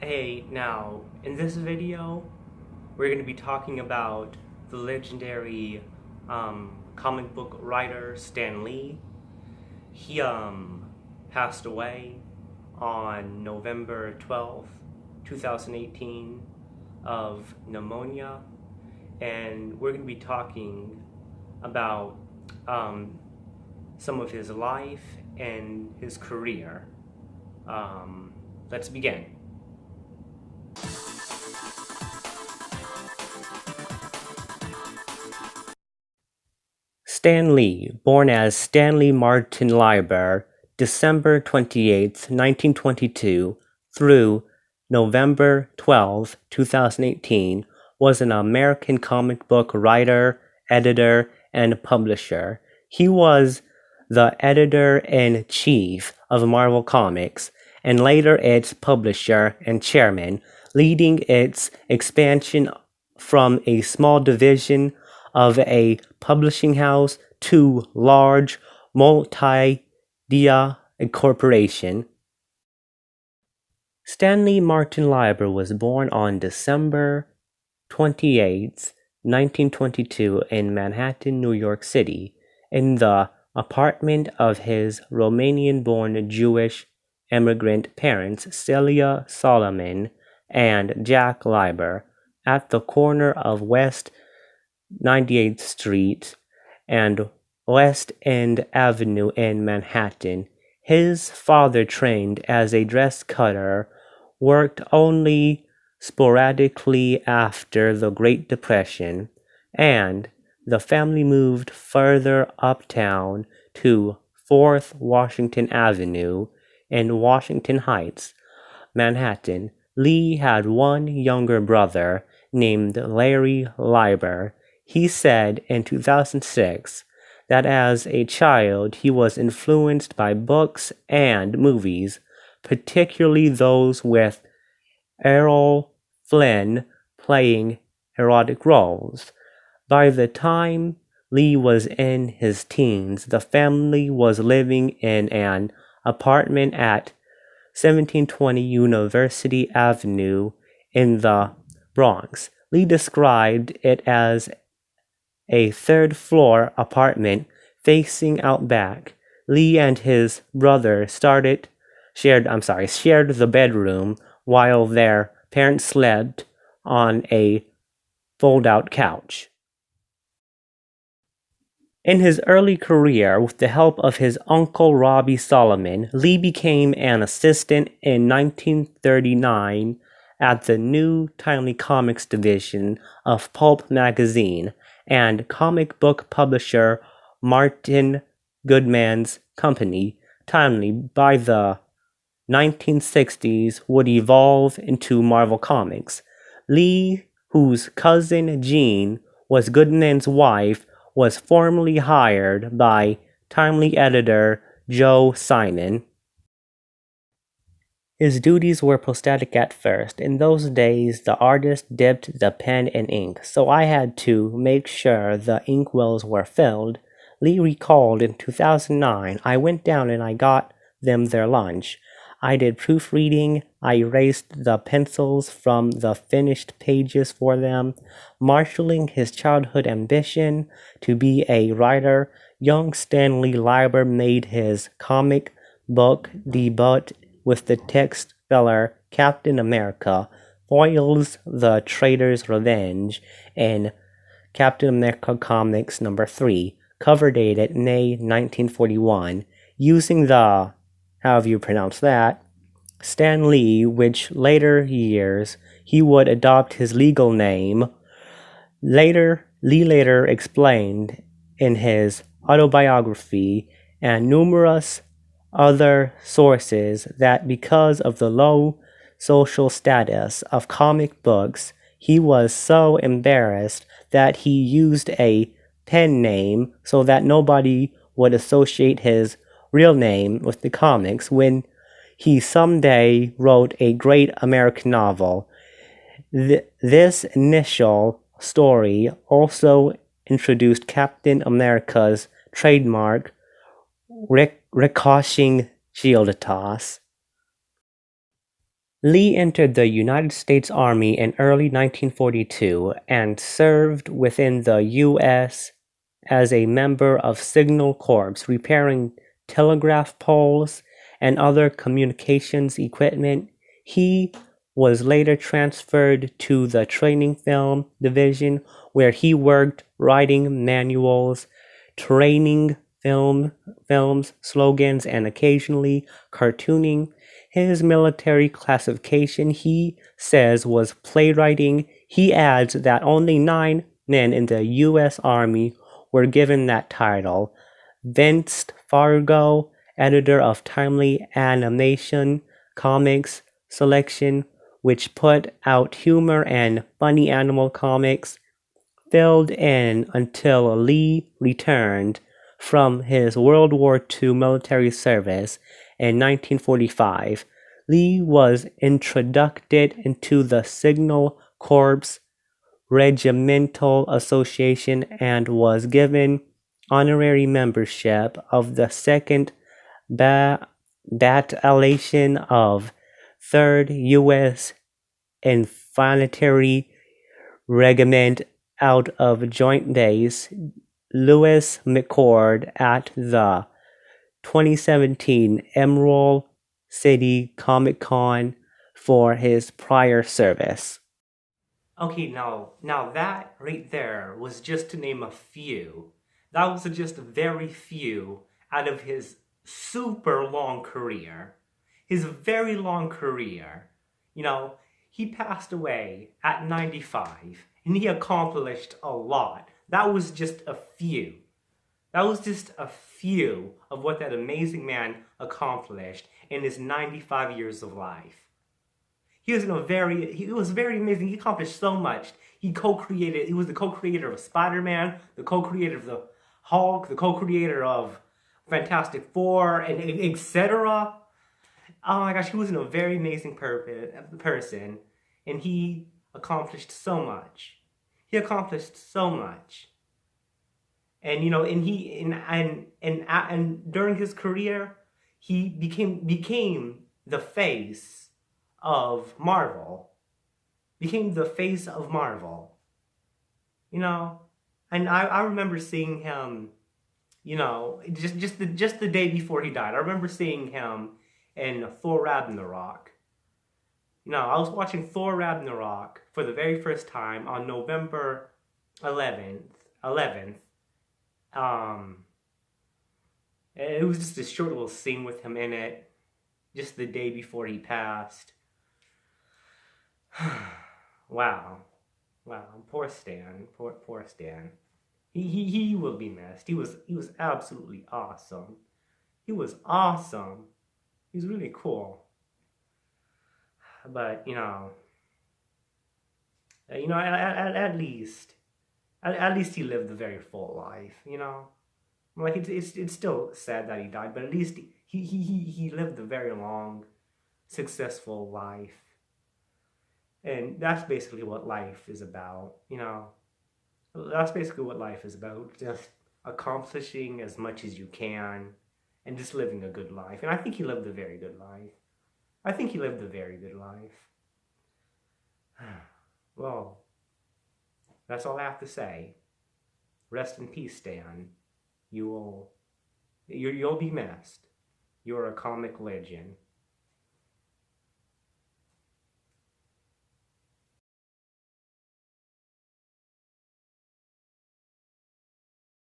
Hey, now, in this video, we're going to be talking about the legendary comic book writer Stan Lee. He passed away on November 12th, 2018 of pneumonia, and we're going to be talking about some of his life and his career. Let's begin. Stan Lee, born as Stanley Martin Lieber, December 28, 1922 through November 12, 2018, was an American comic book writer, editor, and publisher. He was the editor-in-chief of Marvel Comics, and later its publisher and chairman, leading its expansion from a small division of a publishing house to large multimedia corporation. Stanley Martin Lieber was born on December 28, 1922 in Manhattan, New York City, in the apartment of his Romanian-born Jewish immigrant parents Celia Solomon and Jack Lieber, at the corner of West 98th Street and West End Avenue in Manhattan. His father, trained as a dress cutter, worked only sporadically after the Great Depression, and the family moved further uptown to 4th Washington Avenue in Washington Heights, Manhattan. Lee had one younger brother named Larry Lieber. He said in 2006 that as a child he was influenced by books and movies, particularly those with Errol Flynn playing erotic roles. By the time Lee was in his teens, the family was living in an apartment at 1720 University Avenue in the Bronx. Lee described it as a third-floor apartment facing out back. Lee and his brother shared the bedroom while their parents slept on a fold-out couch. In his early career, with the help of his uncle Robbie Solomon, Lee became an assistant in 1939 at the New Timely Comics division of Pulp magazine and comic book publisher Martin Goodman's company. Timely, by the 1960s, would evolve into Marvel Comics. Lee, whose cousin Jean was Goodman's wife, was formally hired by Timely editor Joe Simon. His duties were prostatic at first. In those days, the artist dipped the pen in ink, so I had to make sure the inkwells were filled. Lee recalled in 2009, I went down and I got them their lunch. I did proofreading, I erased the pencils from the finished pages for them. Marshalling his childhood ambition to be a writer, young Stanley Lieber made his comic book debut with the text filler Captain America foils the Traitor's Revenge in Captain America Comics number 3, cover dated May 1941, using the, however you pronounce that, Stan Lee, which later years he would adopt his legal name. Lee later explained in his autobiography and numerous other sources that because of the low social status of comic books, he was so embarrassed that he used a pen name so that nobody would associate his real name with the comics when he someday wrote a great American novel. This initial story also introduced Captain America's trademark ricocheting shield toss. Lee entered the United States Army in early 1942 and served within the U.S. as a member of Signal Corps, repairing telegraph poles and other communications equipment. He was later transferred to the Training Film Division, where he worked writing manuals, training films, slogans, and occasionally cartooning. His military classification, he says, was playwriting. He adds that only 9 men in the U.S. Army were given that title. Vince Fargo, editor of Timely Animation Comics Selection, which put out humor and funny animal comics, filled in until Lee returned from his World War II military service in 1945. Lee was introduced into the Signal Corps Regimental Association and was given honorary membership of the 2nd Battalion of 3rd U.S. Infantry Regiment out of Joint Base Lewis McChord at the 2017 Emerald City Comic Con for his prior service. Okay, now that right there was just to name a few. That was just very few out of his super long career. His very long career. You know, he passed away at 95 and he accomplished a lot. That was just a few. That was just a few of what that amazing man accomplished in his 95 years of life. He was very amazing. He accomplished so much. He was the co-creator of Spider-Man, the co-creator of the Hulk, the co-creator of Fantastic Four, and etc. Oh my gosh, he was a very amazing person, and he accomplished so much. He accomplished so much. And you know, and during his career, he became the face of Marvel. Became the face of Marvel. You know, and I remember seeing him, you know, just the day before he died. I remember seeing him in Thor Ragnarok. You know, I was watching Thor Ragnarok for the very first time on November 11th. It was just a short little scene with him in it, just the day before he passed. Wow. Poor Stan. Poor Stan. He will be missed. He was absolutely awesome. He was awesome. He was really cool. But you know, at least he lived a very full life. You know, like it's still sad that he died, but at least he lived a very long, successful life. And that's basically what life is about, you know. That's basically what life is about. Just accomplishing as much as you can and just living a good life. And I think he lived a very good life. Well, that's all I have to say. Rest in peace, Stan. You'll be missed. You're a comic legend.